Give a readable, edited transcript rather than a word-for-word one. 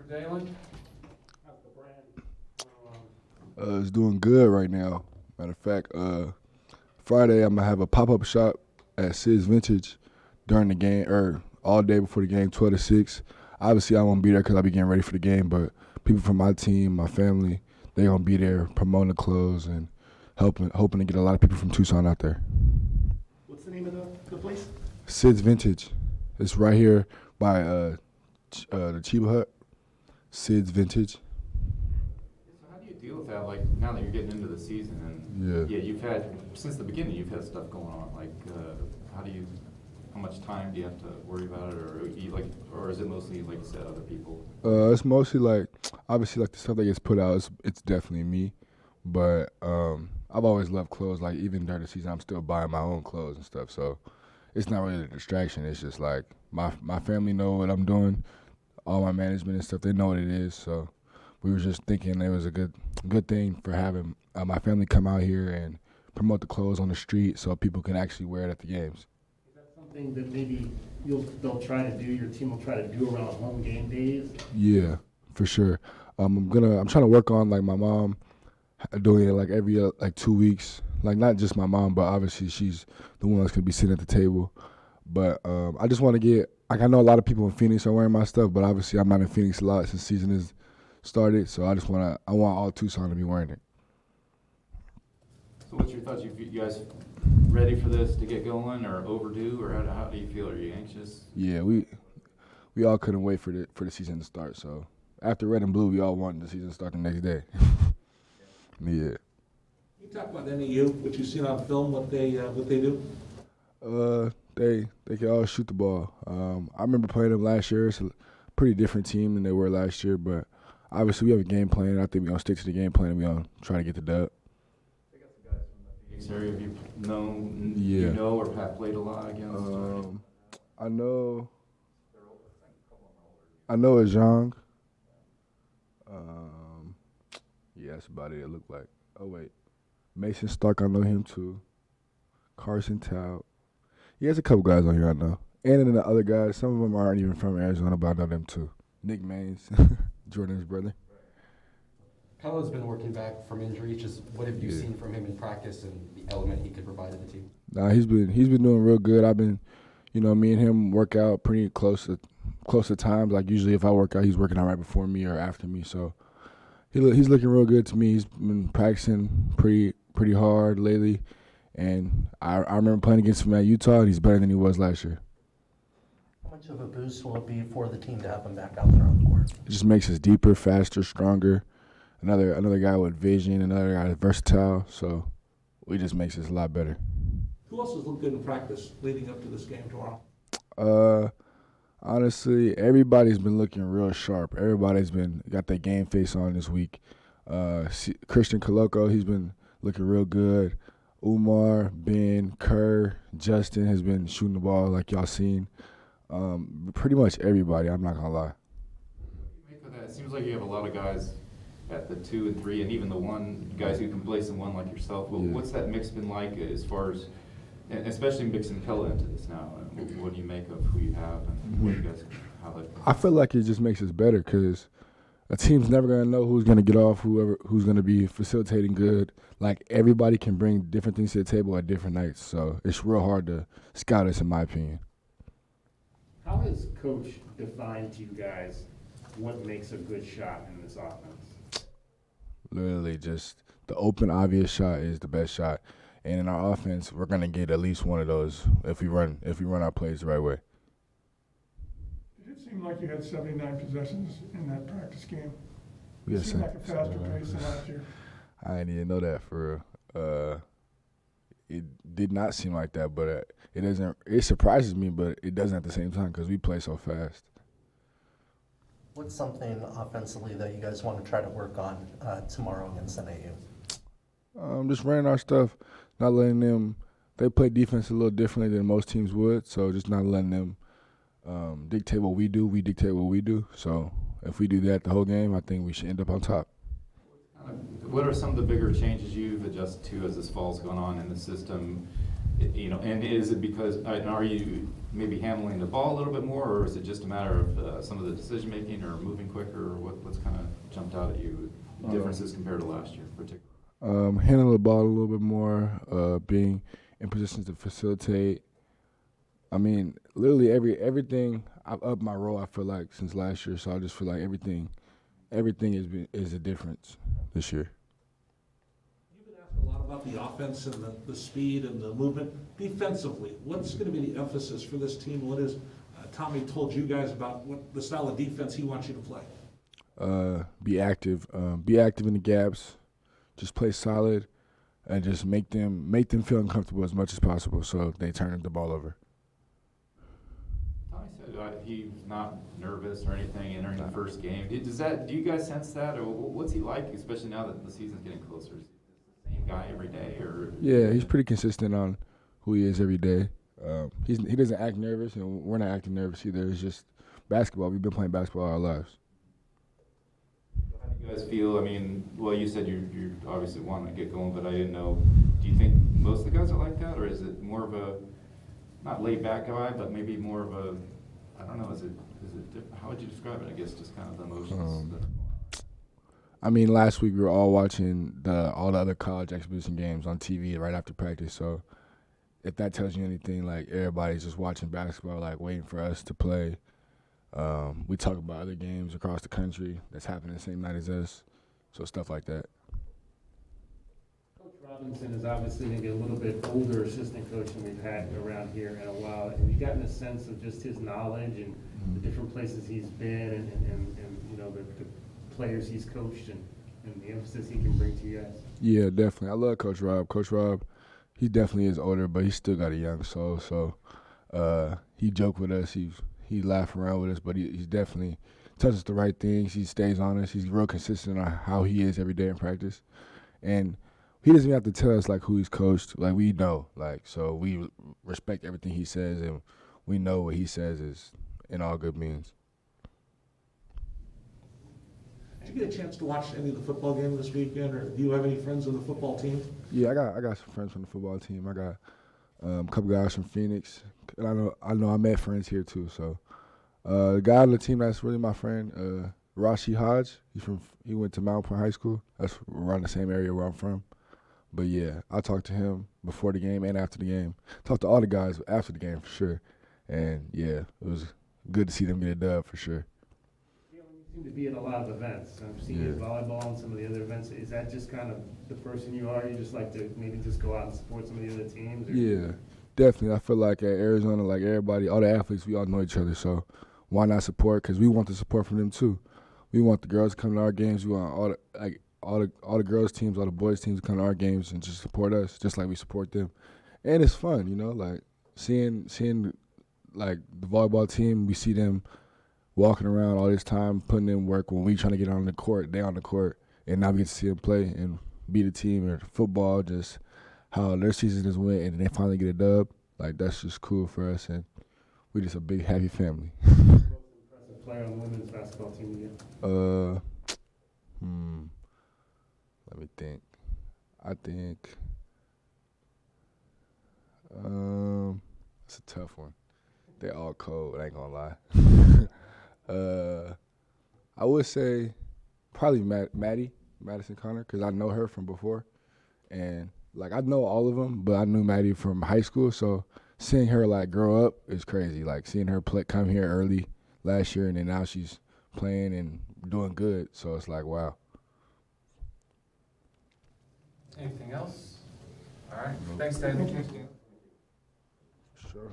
For Dalen? It's doing good right now. Matter of fact, Friday I'm gonna have a pop-up shop at Sid's Vintage during the game, or all day before the game, 12 to 6. Obviously, I won't be there because I'll be getting ready for the game, but people from my team, my family, they gonna be there promoting the clothes and hoping to get a lot of people from Tucson out there. What's the name of the place? Sid's Vintage. It's right here by the Chiba Hut. Sid's Vintage. So how do you deal with that, like, now that you're getting into the season? And you've had, since the beginning, you've had stuff going on. Like, how much time do you have to worry about it? Or is it mostly, like you said, other people? It's mostly like, obviously, like the stuff that gets put out, it's definitely me. But I've always loved clothes. Like, even during the season, I'm still buying my own clothes and stuff. So it's not really a distraction. It's just like my family know what I'm doing. All my management and stuff, they know what it is. So we were just thinking it was a good thing for having my family come out here and promote the clothes on the street so people can actually wear it at the games. Is that something that maybe they'll try to do, your team will try to do around home game days? Yeah, for sure. I'm trying to work on, like, my mom doing it like every 2 weeks. Like, not just my mom, but obviously she's the one that's gonna be sitting at the table. But I just want to get, like, I know a lot of people in Phoenix are wearing my stuff, but obviously I'm not in Phoenix a lot since season is started. So I want all Tucson to be wearing it. So what's your thoughts? You guys ready for this to get going, or overdue, or how do you feel? Are you anxious? Yeah, we all couldn't wait for the season to start. So after red and blue, we all wanted the season to start the next day. Yeah. Can you talk about NAU, what you've seen on film, what they do? They can all shoot the ball. I remember playing them last year. It's a pretty different team than they were last year, but obviously we have a game plan. I think we're gonna stick to the game plan and we're gonna try to get the dub. They got some guys from the Phoenix area. Have you Yeah. or have played a lot against? I know it's young. Yeah, that's about it. It looked like. Oh wait, Mason Stark. I know him too. Carson Tout. He has a couple guys on here I know, and then the other guys. Some of them aren't even from Arizona, but I know them too. Nick Maines, Jordan's brother. Paolo's been working back from injury. Just what have you seen from him in practice and the element he could provide to the team? Nah, he's been doing real good. I've been, me and him work out pretty close to times. Like, usually if I work out, he's working out right before me or after me. So he's looking real good to me. He's been practicing pretty hard lately, and I remember playing against him at Utah, and he's better than he was last year. How much of a boost will it be for the team to have him back out there on the court? It just makes us deeper, faster, stronger. Another guy with vision, another guy that's versatile. So it just makes us a lot better. Who else has looked good in practice leading up to this game tomorrow? Honestly, everybody's been looking real sharp. Everybody's got their game face on this week. Christian Coloco, he's been looking real good. Umar, Ben, Kerr, Justin has been shooting the ball like y'all seen. Pretty much everybody, I'm not gonna lie. Make of that. It seems like you have a lot of guys at the 2 and 3, and even the one guys who can play some one like yourself. Well, Yeah. what's that mix been like as far as, and especially mixing Pella into this now? What do you make of who you have and what you guys, how that? I feel like it just makes us better because a team's never gonna know who's gonna get off, who's gonna be facilitating good. Like, everybody can bring different things to the table at different nights, so it's real hard to scout us, in my opinion. How has Coach defined to you guys what makes a good shot in this offense? Literally, just the open, obvious shot is the best shot, and in our offense, we're gonna get at least one of those if we run our plays the right way. Did it seem like you had 79 possessions in that practice game? We It had seemed like a faster pace than last year. I didn't even know that for real. It did not seem like that, but it doesn't. It surprises me, but it doesn't at the same time because we play so fast. What's something offensively that you guys want to try to work on tomorrow against NAU? Just running our stuff, not letting them. They play defense a little differently than most teams would, so just not letting them dictate what we do. We dictate what we do. So if we do that the whole game, I think we should end up on top. What are some of the bigger changes you've adjusted to as this fall's gone on in the system? And is it because, are you maybe handling the ball a little bit more, or is it just a matter of some of the decision making or moving quicker? jumped out at you? Differences compared to last year, particularly. Handling the ball a little bit more, being in positions to facilitate. I mean, literally everything. I've upped my role. I feel like since last year, so I just feel like everything is a difference this year. You've been asked a lot about the offense and the speed and the movement. Defensively, what's going to be the emphasis for this team? What is Tommy told you guys about what the style of defense he wants you to play? Be active. Be active in the gaps. Just play solid, and just make them feel uncomfortable as much as possible, so they turn the ball over. Tommy said he's not nervous or anything entering the first game. Do you guys sense that, or what's he like, especially now that the season's getting closer? Is he the same guy every day, or? Yeah, he's pretty consistent on who he is every day. He doesn't act nervous, and we're not acting nervous either. It's just basketball. We've been playing basketball all our lives. How do you guys feel? I mean, well, you said you obviously want to get going, but I didn't know. Do you think most of the guys are like that, or is it more of a not laid back guy, but maybe more of a, I don't know. Is it how would you describe it? I guess just kind of the emotions. I mean, last week we were all watching all the other college exhibition games on TV right after practice. So if that tells you anything, like everybody's just watching basketball, like waiting for us to play. We talk about other games across the country that's happening the same night as us, so stuff like that. Coach Robinson is obviously maybe a little bit older assistant coach than we've had around here in a while. Have you gotten a sense of just his knowledge and the different places he's been and you know, the players he's coached and the emphasis he can bring to you guys? Yeah, definitely. I love Coach Rob. Coach Rob, he definitely is older, but he's still got a young soul. So he joked with us. He laughed around with us, but he's definitely touches the right things. He stays honest. He's real consistent on how he is every day in practice. And he doesn't even have to tell us, like, who he's coached. Like, we know. Like, so we respect everything he says, and we know what he says is in all good means. Did you get a chance to watch any of the football game this weekend, or do you have any friends on the football team? Yeah, I got some friends from the football team. I got a couple guys from Phoenix, and I know I met friends here too. So the guy on the team that's really my friend, Rashi Hodge. He went to Mount Point High School. That's around the same area where I'm from. But yeah, I talked to him before the game and after the game. Talked to all the guys after the game for sure. And yeah, it was good to see them get a dub for sure. You seem to be at a lot of events. I've seen you at volleyball and some of the other events. Is that just kind of the person you are? You just like to maybe just go out and support some of the other teams? Or? Yeah, definitely. I feel like at Arizona, like everybody, all the athletes, we all know each other. So why not support? Because we want the support from them too. We want the girls to come to our games. We want all the girls teams, all the boys teams to come to our games and just support us, just like we support them. And it's fun, you know, like seeing like the volleyball team. We see them walking around all this time, putting in work when we trying to get on the court, they on the court, and now we get to see them play and beat a team. Or football, just how their season is went and they finally get a dub. Like, that's just cool for us, and we just a big happy family. Most impressive player on the women's basketball team again? Let me think. I think it's a tough one. They're all cold, I ain't gonna lie. I would say probably Madison Connor, because I know her from before. And, like, I know all of them, but I knew Maddie from high school, so seeing her, like, grow up is crazy. Like, seeing her come here early last year, and then now she's playing and doing good, so it's like, wow. Anything else? All right. Thanks, Dalen.